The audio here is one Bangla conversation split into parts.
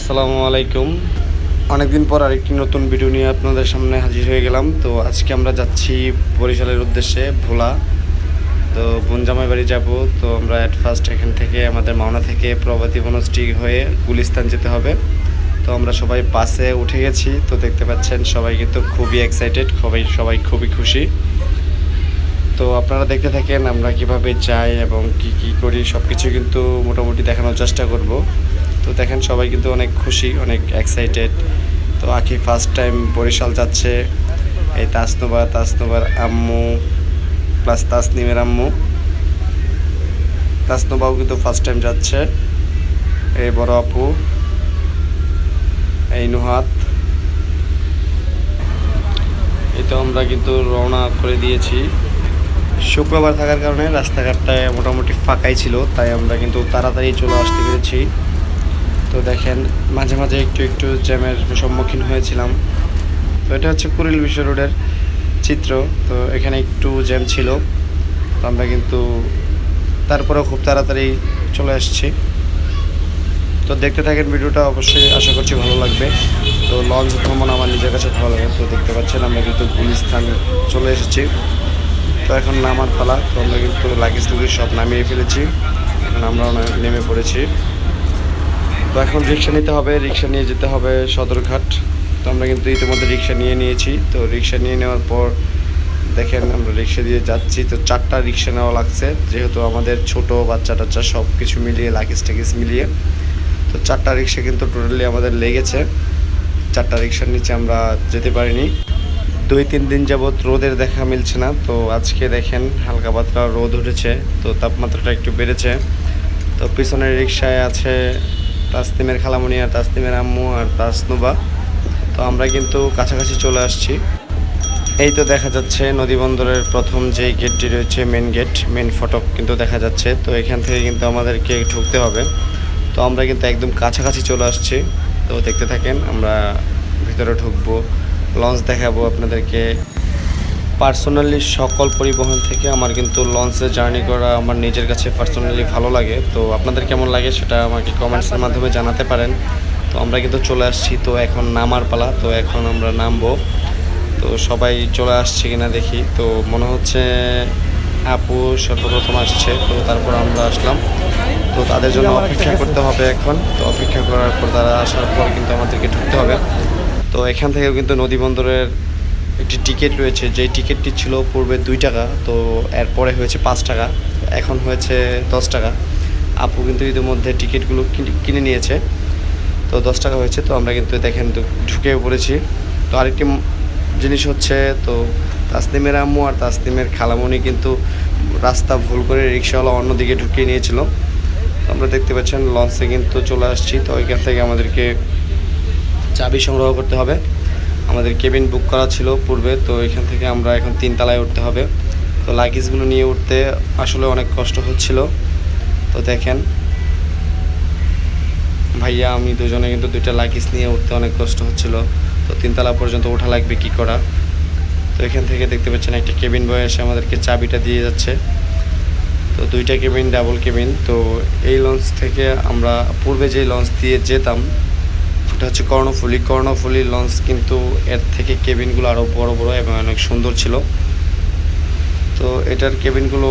আসসালামু আলাইকুম। অনেকদিন পর আরেকটি নতুন ভিডিও নিয়ে আপনাদের সামনে হাজির হয়ে গেলাম। তো আজকে আমরা যাচ্ছি বরিশালের উদ্দেশ্যে ভোলা। তো বোনজামাই বাড়ি যাব। তো আমরা অ্যাট ফার্স্ট এখান থেকে আমাদের মাওনা থেকে প্রভাতী বনশ্রী হয়ে গুলিস্তান যেতে হবে। তো আমরা সবাই বাসে উঠে গেছি। তো দেখতে পাচ্ছেন সবাই কিন্তু খুবই এক্সাইটেড, সবাই খুবই খুশি। তো আপনারা দেখতে থাকেন আমরা কিভাবে যাই এবং কি কি করি সব কিছু কিন্তু মোটামুটি দেখানোর চেষ্টা করব। তো দেখেন সবাই কিন্তু অনেক খুশি, অনেক এক্সাইটেড। তো আখি ফার্স্ট টাইম বরিশাল যাচ্ছে। এই তাসনুবার আম্মু প্লাস তাসনিমের আম্মু, তাসনুবাও কিন্তু ফার্স্ট টাইম যাচ্ছে। এই বড় আপু, এই নুহাত। এই তো আমরা কিন্তু রওনা করে দিয়েছি। শুক্রবার থাকার কারণে রাস্তাঘাটটায় মোটামুটি ফাঁকাই ছিল, তাই আমরা কিন্তু তাড়াতাড়ি চলে আসতে পেরেছি। তো দেখেন মাঝে মাঝে একটু জ্যামের সম্মুখীন হয়েছিলাম। তো এটা হচ্ছে কুড়িল বিশ্ব রোডের চিত্র। তো এখানে একটু জ্যাম ছিল, তো আমরা কিন্তু তারপরেও খুব তাড়াতাড়ি চলে আসছি। তো দেখতে থাকেন ভিডিওটা, অবশ্যই আশা করছি ভালো লাগবে। তো লঞ্চ ভ্রমণ আমার নিজের কাছে ভালো লাগে। তো দেখতে পাচ্ছেন আমরা কিন্তু গুলিস্তান চলে এসেছি। তো এখন নামার পালা। তো আমরা কিন্তু লাগেজ সব নামিয়ে ফেলেছি, এখন আমরা নেমে পড়েছি। তো এখন রিক্সা নিতে হবে, রিক্সা নিয়ে যেতে হবে সদরঘাট। তো আমরা কিন্তু ইতিমধ্যে রিক্সা নিয়ে নিয়েছি। তো রিক্সা নিয়ে নেওয়ার পর দেখেন আমরা রিক্সা দিয়ে যাচ্ছি। তো 4টা রিক্সা নেওয়া লাগছে, যেহেতু আমাদের ছোট বাচ্চা টাচ্চা সব কিছু মিলিয়ে লাগেজ টাগেজ মিলিয়ে। তো 4টা রিক্সা কিন্তু টোটালি আমাদের লেগেছে। 4টা রিক্সার নিচে আমরা যেতে পারিনি। 2-3 দিন যাবৎ রোদের দেখা মিলছে না। তো আজকে দেখেন হালকা পাতলা রোদ উঠেছে, তো তাপমাত্রাটা একটু বেড়েছে। তো পিছনের রিক্সায় আছে তাসনিমের খালামণি আর তাসনিমের আম্মু আর তাসনুবা। তো আমরা কিন্তু কাছাকাছি চলে আসছি। এই তো দেখা যাচ্ছে নদী বন্দরের প্রথম যেই গেটটি রয়েছে, মেন ফটক কিন্তু দেখা যাচ্ছে। তো এখান থেকে কিন্তু আমাদেরকে ঢুকতে হবে। তো আমরা কিন্তু একদম কাছাকাছি চলে আসছি। তো দেখতে থাকেন, আমরা ভিতরে ঢুকবো, লঞ্চ দেখাবো আপনাদেরকে। পার্সোনালি সকল পরিবহন থেকে আমার কিন্তু লঞ্চে জার্নি করা আমার নিজের কাছে পার্সোনালি ভালো লাগে। তো আপনাদের কেমন লাগে সেটা আমাকে কমেন্টসের মাধ্যমে জানাতে পারেন। তো আমরা কিন্তু চলে আসছি। তো এখন নামার পালা। তো এখন আমরা নামবো। তো সবাই চলে আসছে কিনা দেখি। তো মনে হচ্ছে আপু সর্বপ্রথম আসছে, তো তারপর আমরা আসলাম। তো তাদের জন্য অপেক্ষা করতে হবে এখন। তো অপেক্ষা করার পর তারা আসার পর কিন্তু আমাদেরকে ঢুকতে হবে। তো এখান থেকেও কিন্তু নদী বন্দরের একটি টিকিট রয়েছে, যেই টিকিটটি ছিল পূর্বে 2 টাকা, তো এরপরে হয়েছে 5 টাকা, এখন হয়েছে 10 টাকা। আপু কিন্তু ইতিমধ্যে টিকিটগুলো কিনে নিয়েছে। তো 10 টাকা হয়েছে। তো আমরা কিন্তু দেখেন ঢুকে পড়েছি। তো আরেকটি জিনিস হচ্ছে, তো তাসনিমের আম্মু আর তাসনিমের খালামণি কিন্তু রাস্তা ভুল করে রিক্সাওয়ালা অন্যদিকে ঢুকিয়ে নিয়েছিল। তো আমরা দেখতে পাচ্ছেন লঞ্চে কিন্তু চলে আসছি। তো ওইখান থেকে আমাদেরকে চাবি সংগ্রহ করতে হবে। আমাদের কেবিন বুক করা ছিল পূর্বে। তো এখান থেকে আমরা এখন 3 তলায় উঠতে হবে। তো লাগেজগুলো নিয়ে উঠতে আসলে অনেক কষ্ট হচ্ছিল। তো দেখেন ভাইয়া আমি দুজনে কিন্তু 2টা লাগেজ নিয়ে উঠতে অনেক কষ্ট হচ্ছিল। তো 3 তলা পর্যন্ত ওঠা লাগবে কি করা। তো এখান থেকে দেখতে পাচ্ছেন একটা কেবিন বয় এসে আমাদেরকে চাবিটা দিয়ে যাচ্ছে। তো 2টা কেবিন, ডাবল কেবিন। তো এই লঞ্চ থেকে আমরা পূর্বে যে লঞ্চ দিয়ে যেতাম এটা হচ্ছে কর্ণফুলী লঞ্চ, কিন্তু এর থেকে কেবিনগুলো আরও বড় এবং অনেক সুন্দর ছিল। তো এটার কেবিনগুলো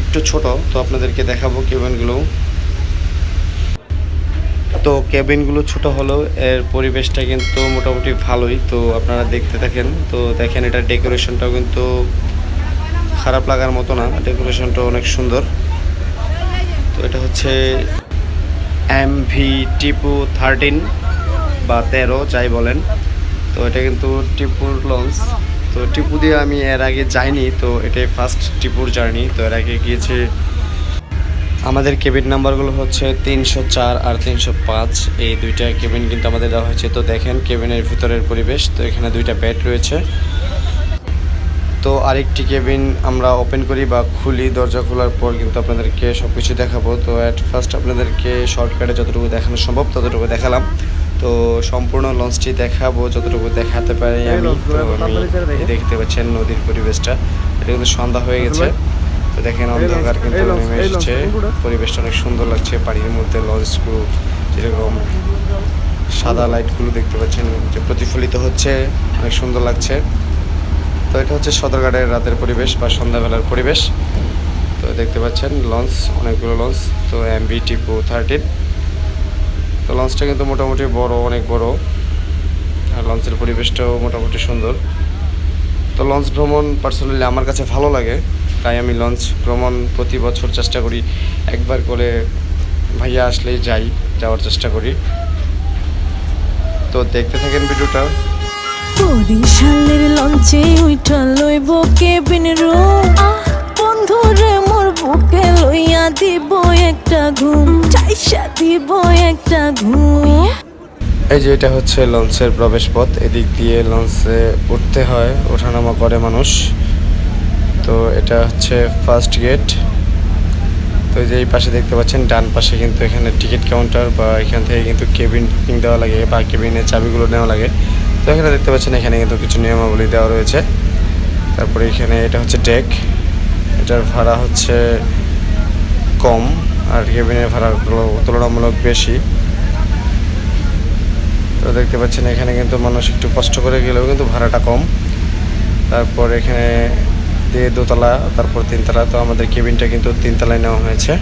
একটু ছোট, তো আপনাদেরকে দেখাবো কেবিনগুলো। তো কেবিনগুলো ছোট হলেও এর পরিবেশটা কিন্তু মোটামুটি ভালোই। তো আপনারা দেখতে থাকেন। তো দেখেন এটার ডেকোরেশনটাও কিন্তু খারাপ লাগার মতো না, ডেকোরেশনটা অনেক সুন্দর। তো এটা হচ্ছে MV টিপু 13 বা 13 যাই বলেন। তো এটা কিন্তু টিপুর লঞ্চ। তো টিপু দিয়ে আমি এর আগে যাইনি, তো এটাই ফার্স্ট টিপুর জার্নি। তো এর আগে গিয়েছে। আমাদের কেবিন নাম্বারগুলো হচ্ছে 304 আর 305। এই 2টা কেবিন কিন্তু আমাদের দেওয়া হয়েছে। তো দেখেন কেবিনের ভিতরের পরিবেশ। তো এখানে 2টা বেড রয়েছে। তো আরেকটি কেবিন আমরা ওপেন করি বা খুলি, দরজা খোলার পর কিন্তু আপনাদেরকে সব কিছু দেখাবো। তো অ্যাট ফার্স্ট আপনাদেরকে শর্টকাটে যতটুকু দেখানো সম্ভব ততটুকু দেখালাম। তো সম্পূর্ণ লঞ্চটি দেখাবো যতটুকু দেখাতে পারি আমি। তো আমি দেখতে পাচ্ছেন নদীর পরিবেশটা, এটা কিন্তু সন্ধ্যা হয়ে গেছে। তো দেখেন অন্ধকার কিন্তু নেমে এসেছে, পরিবেশটা অনেক সুন্দর লাগছে। পানির মধ্যে লঞ্চগুলো যেরকম সাদা লাইটগুলো দেখতে পাচ্ছেন যে প্রতিফলিত হচ্ছে, অনেক সুন্দর লাগছে। তো এটা হচ্ছে সদরঘাটের রাতের পরিবেশ বা সন্ধ্যাবেলার পরিবেশ। তো দেখতে পাচ্ছেন লঞ্চ, অনেকগুলো লঞ্চ। তো MV টিপু 13। তো লঞ্চটা কিন্তু মোটামুটি বড়, অনেক বড়, আর লঞ্চের পরিবেশটাও মোটামুটি সুন্দর। তো লঞ্চ ভ্রমণ পার্সোনালি আমার কাছে ভালো লাগে, তাই আমি লঞ্চ ভ্রমণ প্রতি বছর চেষ্টা করি, একবার করে ভাইয়া আসলেই যাওয়ার চেষ্টা করি। তো দেখতে থাকেন ভিডিওটা। বরিশালের লঞ্চে উইঠা লইব কেবিন রুম, বন্ধুরে মোর বুকে লইয়া দিব একটা ঘুম, চাইসা দিব একটা ঘুম। এই যে এটা হচ্ছে লঞ্চের প্রবেশ পথ, এদিক দিয়ে লঞ্চে উঠতে হয়, ওঠানামা করে মানুষ। তো এটা হচ্ছে ফার্স্ট গেট। তো এই যে এই পাশে দেখতে পাচ্ছেন, ডান পাশে কিন্তু এখানে টিকিট কাউন্টার, বা এখান থেকে কিন্তু কেবিন বুকিং দেওয়া লাগে বা কেবিনের চাবিগুলো নেওয়া লাগে। তো এখানে দেখতে পাচ্ছেন এখানে কিন্তু কিছু নিয়মাবলী দেওয়া রয়েছে। তারপরে এখানে এটা হচ্ছে ডেক, এটার ভাড়া হচ্ছে কম, আর কেবিনের ভাড়াগুলো তুলনামূলক বেশি। তো দেখতে পাচ্ছেন এখানে কিন্তু মানুষ একটু কষ্ট করে গেলেও কিন্তু ভাড়াটা কম। তারপর এখানে দিয়ে দোতলা, তারপর 3তলা। তো আমাদের কেবিনটা কিন্তু 3তলায় নেওয়া হয়েছে।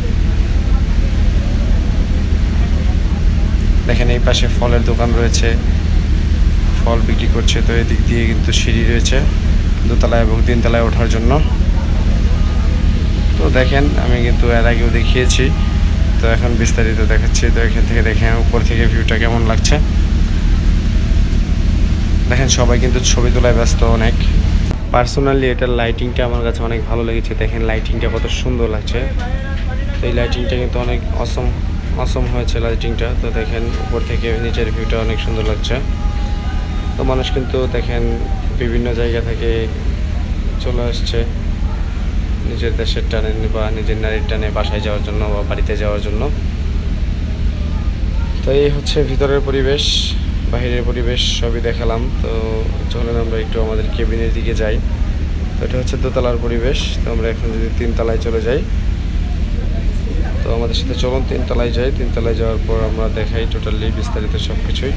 দেখেন এই পাশে ফলের দোকান রয়েছে, ফল বিক্রি করছে। তো এদিক দিয়ে কিন্তু সিঁড়ি রয়েছে দোতলায় এবং 3তলায় ওঠার জন্য। তো দেখেন আমি কিন্তু এর আগেও দেখিয়েছি, তো এখন বিস্তারিত দেখাচ্ছি। তো এখান থেকে দেখেন উপর থেকে ভিউটা কেমন লাগছে। দেখেন সবাই কিন্তু ছবি তোলায় ব্যস্ত অনেক। পার্সোনালি এটার লাইটিংটা আমার কাছে অনেক ভালো লেগেছে। দেখেন লাইটিংটা কত সুন্দর লাগছে। তো এই লাইটিংটা কিন্তু অনেক অসম হয়েছে লাইটিংটা। তো দেখেন উপর থেকে নিচের ভিউটা অনেক সুন্দর লাগছে। তো মানুষ কিন্তু দেখেন বিভিন্ন জায়গা থেকে চলে আসছে নিজের দেশের টানে বা নিজের নারীর টানে বাসায় যাওয়ার জন্য বা বাড়িতে যাওয়ার জন্য। তো এই হচ্ছে ভিতরের পরিবেশ, বাহিরের পরিবেশ সবই দেখালাম। তো চলেন আমরা একটু আমাদের কেবিনের দিকে যাই। তো এটা হচ্ছে দোতলার পরিবেশ। তো আমরা এখন যদি 3তলায় চলে যাই, তো আমাদের সাথে চলুন 3তলায় যাই। 3তলায় যাওয়ার পর আমরা দেখাই টোটালি বিস্তারিত সব কিছুই।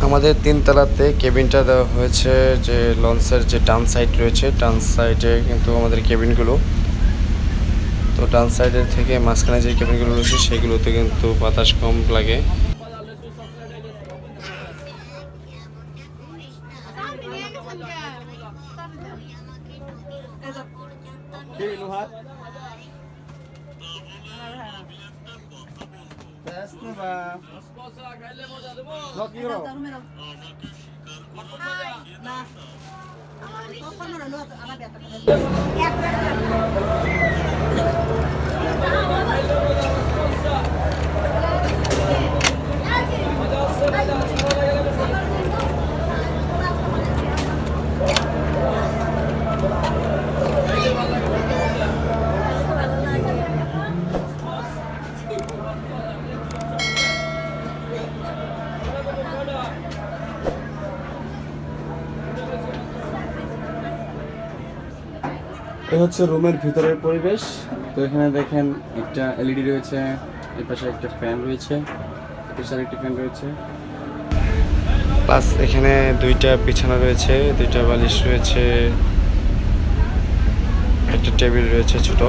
আমাদের 3তলাতে কেবিনটা দেওয়া হয়েছে, যে লঞ্চের যে ডান সাইড রয়েছে, ডান সাইডে কিন্তু আমাদের কেবিনগুলো। তো ডান সাইডের থেকে মাঝখানে যে কেবিনগুলো রয়েছে সেগুলোতে কিন্তু বাতাস কম লাগে। এই হচ্ছে রুমের ভিতরের পরিবেশ। তো এখানে দেখেন একটা LED রয়েছে, এই পাশে একটা ফ্যান রয়েছে, এই পাশে আরেকটা ফ্যান রয়েছে, প্লাস এখানে 2টা বিছানা রয়েছে, 2টা বালিশ রয়েছে, একটা টেবিল রয়েছে ছোট।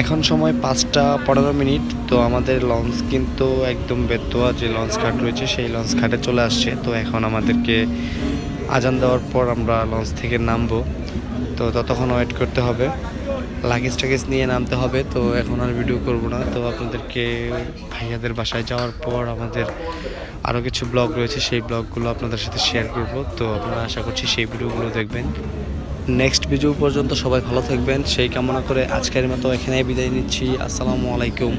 এখন সময় 5টা 15 মিনিট। তো আমাদের লঞ্চ কিন্তু একদম বেতোয়া যে লঞ্চ ঘাট রয়েছে সেই লঞ্চ ঘাটে চলে আসছে। তো এখন আমাদেরকে আজান দেওয়ার পর আমরা লঞ্চ থেকে নামবো। তো ততক্ষণ ওয়েট করতে হবে, লাগেজ টাগেজ নিয়ে নামতে হবে। তো এখন আর ভিডিও করব না। তো আপনাদেরকে ভাইয়াদের বাসায় যাওয়ার পর আমাদের আরও কিছু ব্লগ রয়েছে, সেই ব্লগগুলো আপনাদের সাথে শেয়ার করব। তো আপনারা আশা করছি সেই ভিডিওগুলো দেখবেন। নেক্সট ভিডিও পর্যন্ত সবাই ভালো থাকবেন সেই কামনা করে আজকের মতো এখানেই বিদায় নিচ্ছি। আসসালামু আলাইকুম।